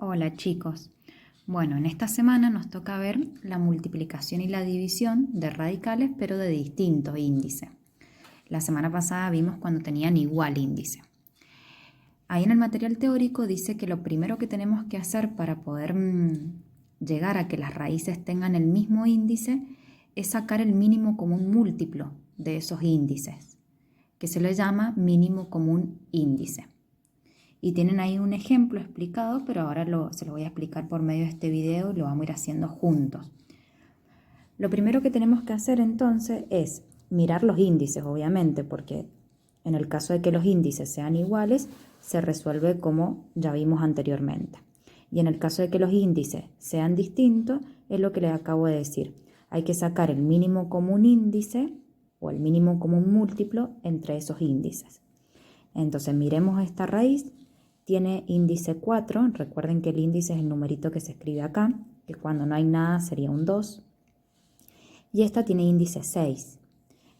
Hola chicos. Bueno, en esta semana nos toca ver la multiplicación y la división de radicales, pero de distintos índices. La semana pasada vimos cuando tenían igual índice. Ahí en el material teórico dice que lo primero que tenemos que hacer para poder llegar a que las raíces tengan el mismo índice es sacar el mínimo común múltiplo de esos índices, que se le llama mínimo común índice. Y tienen ahí un ejemplo explicado, pero ahora se lo voy a explicar por medio de este video y lo vamos a ir haciendo juntos. Lo primero que tenemos que hacer entonces es mirar los índices, obviamente, porque en el caso de que los índices sean iguales, se resuelve como ya vimos anteriormente. Y en el caso de que los índices sean distintos, es lo que les acabo de decir. Hay que sacar el mínimo común índice o el mínimo común múltiplo entre esos índices. Entonces miremos esta raíz. Tiene índice 4, recuerden que el índice es el numerito que se escribe acá, que cuando no hay nada sería un 2. Y esta tiene índice 6.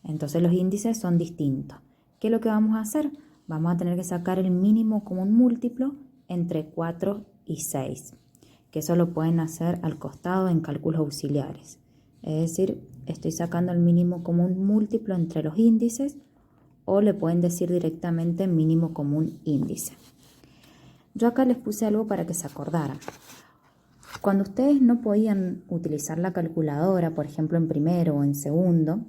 Entonces los índices son distintos. ¿Qué es lo que vamos a hacer? Vamos a tener que sacar el mínimo común múltiplo entre 4 y 6, que eso lo pueden hacer al costado en cálculos auxiliares. Es decir, estoy sacando el mínimo común múltiplo entre los índices, o le pueden decir directamente mínimo común índice. Yo acá les puse algo para que se acordaran. Cuando ustedes no podían utilizar la calculadora, por ejemplo en primero o en segundo,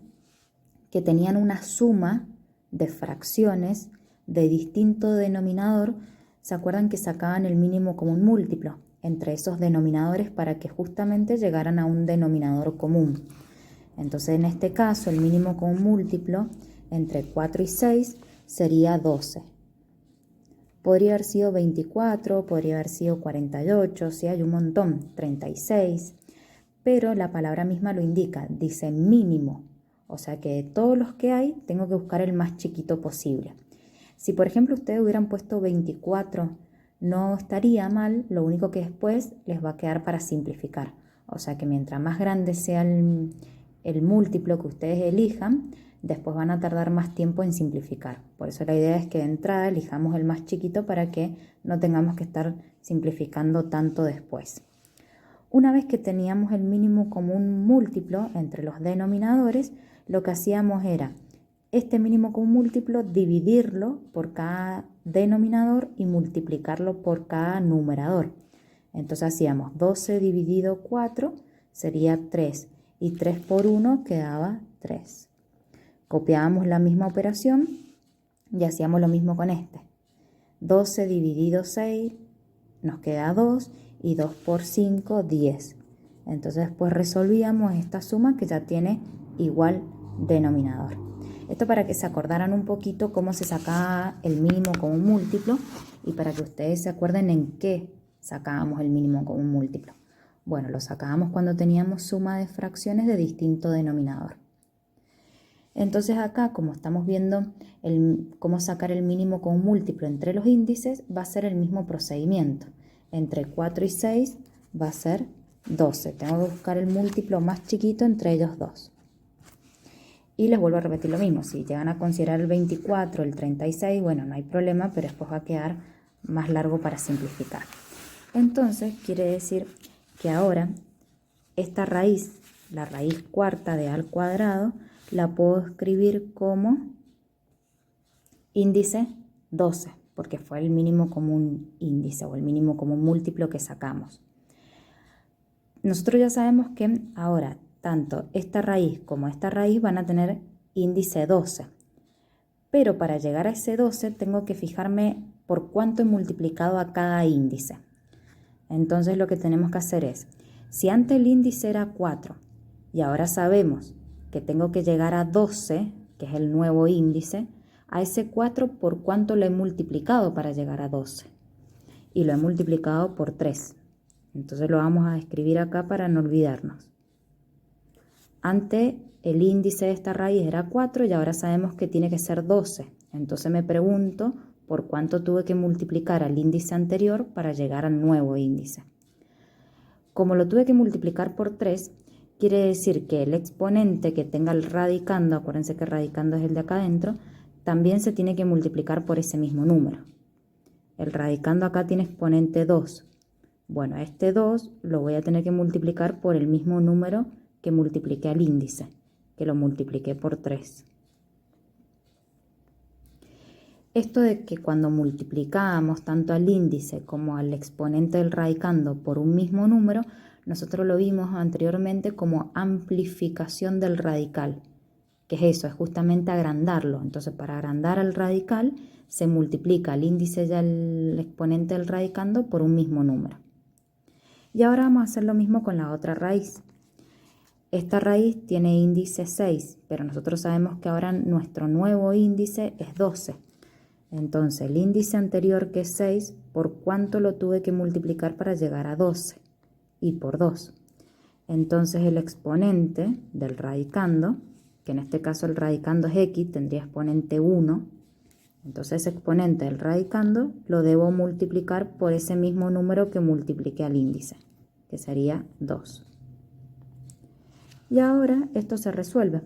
que tenían una suma de fracciones de distinto denominador, ¿se acuerdan que sacaban el mínimo común múltiplo entre esos denominadores para que justamente llegaran a un denominador común? Entonces en este caso el mínimo común múltiplo entre 4 y 6 sería 12. Podría haber sido 24, podría haber sido 48, sí, hay un montón, 36, pero la palabra misma lo indica, dice mínimo, o sea que de todos los que hay tengo que buscar el más chiquito posible. Si por ejemplo ustedes hubieran puesto 24, no estaría mal, lo único que después les va a quedar para simplificar, o sea que mientras más grande sea el múltiplo que ustedes elijan, después van a tardar más tiempo en simplificar. Por eso la idea es que de entrada elijamos el más chiquito para que no tengamos que estar simplificando tanto después. Una vez que teníamos el mínimo común múltiplo entre los denominadores, lo que hacíamos era este mínimo común múltiplo dividirlo por cada denominador y multiplicarlo por cada numerador. Entonces hacíamos 12 dividido 4 sería 3 y 3 por 1 quedaba 3. Copiábamos la misma operación y hacíamos lo mismo con este. 12 dividido 6 nos queda 2 y 2 por 5, 10. Entonces después resolvíamos esta suma que ya tiene igual denominador. Esto para que se acordaran un poquito cómo se sacaba el mínimo común múltiplo y para que ustedes se acuerden en qué sacábamos el mínimo común múltiplo. Bueno, lo sacábamos cuando teníamos suma de fracciones de distinto denominador. Entonces acá, como estamos viendo cómo sacar el mínimo común múltiplo entre los índices, va a ser el mismo procedimiento. Entre 4 y 6 va a ser 12. Tengo que buscar el múltiplo más chiquito entre ellos dos. Y les vuelvo a repetir lo mismo. Si llegan a considerar el 24, el 36, bueno, no hay problema, pero después va a quedar más largo para simplificar. Entonces, quiere decir que ahora esta raíz, la raíz cuarta de a al cuadrado, la puedo escribir como índice 12, porque fue el mínimo común índice o el mínimo común múltiplo que sacamos. Nosotros ya sabemos que ahora tanto esta raíz como esta raíz van a tener índice 12, pero para llegar a ese 12 tengo que fijarme por cuánto he multiplicado a cada índice. Entonces lo que tenemos que hacer es, si antes el índice era 4 y ahora sabemos que tengo que llegar a 12, que es el nuevo índice, a ese 4 por cuánto lo he multiplicado para llegar a 12. Y lo he multiplicado por 3. Entonces lo vamos a escribir acá para no olvidarnos. Antes el índice de esta raíz era 4 y ahora sabemos que tiene que ser 12. Entonces me pregunto por cuánto tuve que multiplicar al índice anterior para llegar al nuevo índice. Como lo tuve que multiplicar por 3, quiere decir que el exponente que tenga el radicando, acuérdense que radicando es el de acá adentro, también se tiene que multiplicar por ese mismo número. El radicando acá tiene exponente 2. Bueno, este 2 lo voy a tener que multiplicar por el mismo número que multipliqué al índice, que lo multipliqué por 3. Esto de que cuando multiplicamos tanto al índice como al exponente del radicando por un mismo número, nosotros lo vimos anteriormente como amplificación del radical. ¿Qué es eso? Es justamente agrandarlo. Entonces, para agrandar al radical, se multiplica el índice y el exponente del radicando por un mismo número. Y ahora vamos a hacer lo mismo con la otra raíz. Esta raíz tiene índice 6, pero nosotros sabemos que ahora nuestro nuevo índice es 12. Entonces, el índice anterior, que es 6, ¿por cuánto lo tuve que multiplicar para llegar a 12? Y por 2. Entonces, el exponente del radicando, que en este caso el radicando es x, tendría exponente 1. Entonces, ese exponente del radicando lo debo multiplicar por ese mismo número que multipliqué al índice, que sería 2. Y ahora esto se resuelve.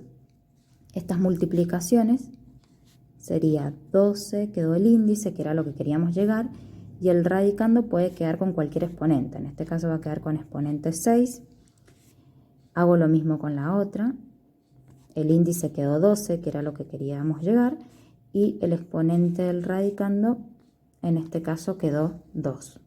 Estas multiplicaciones sería 12, quedó el índice, que era lo que queríamos llegar, y el radicando puede quedar con cualquier exponente. En este caso va a quedar con exponente 6. Hago lo mismo con la otra. El índice quedó 12, que era lo que queríamos llegar, y el exponente del radicando, en este caso, quedó 2.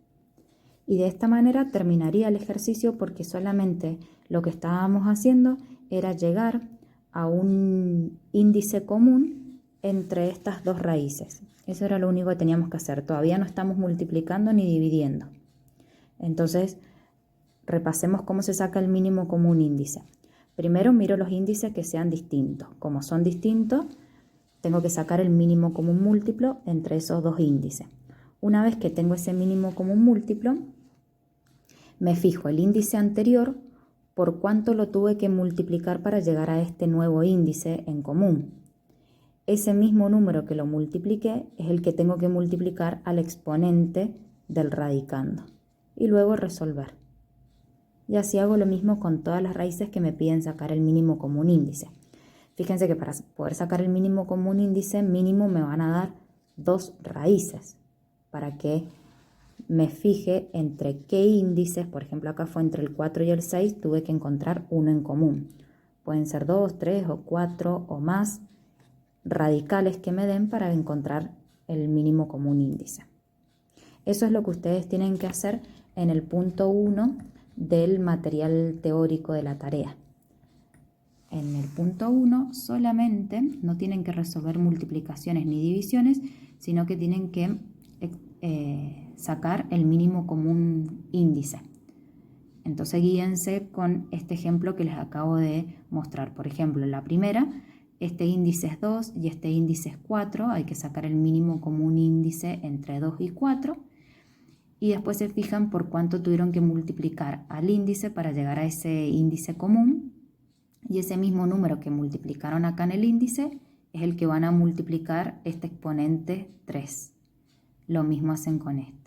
Y de esta manera terminaría el ejercicio, porque solamente lo que estábamos haciendo era llegar a un índice común entre estas dos raíces. Eso era lo único que teníamos que hacer. Todavía no estamos multiplicando ni dividiendo. Entonces, repasemos cómo se saca el mínimo común índice. Primero miro los índices que sean distintos. Como son distintos, tengo que sacar el mínimo común múltiplo entre esos dos índices. Una vez que tengo ese mínimo común múltiplo, me fijo el índice anterior por cuánto lo tuve que multiplicar para llegar a este nuevo índice en común. Ese mismo número que lo multipliqué es el que tengo que multiplicar al exponente del radicando y luego resolver. Y así hago lo mismo con todas las raíces que me piden sacar el mínimo común índice. Fíjense que para poder sacar el mínimo común índice, mínimo me van a dar 2 raíces para que me fije entre qué índices. Por ejemplo, acá fue entre el 4 y el 6, tuve que encontrar uno en común. Pueden ser 2, 3 o 4 o más radicales que me den para encontrar el mínimo común índice. Eso es lo que ustedes tienen que hacer en el punto 1 del material teórico de la tarea. En el punto 1 solamente no tienen que resolver multiplicaciones ni divisiones, sino que tienen que sacar el mínimo común índice. Entonces guíense con este ejemplo que les acabo de mostrar. Por ejemplo, en la primera, este índice es 2 y este índice es 4. Hay que sacar el mínimo común índice entre 2 y 4. Y después se fijan por cuánto tuvieron que multiplicar al índice para llegar a ese índice común. Y ese mismo número que multiplicaron acá en el índice es el que van a multiplicar este exponente 3. Lo mismo hacen con este.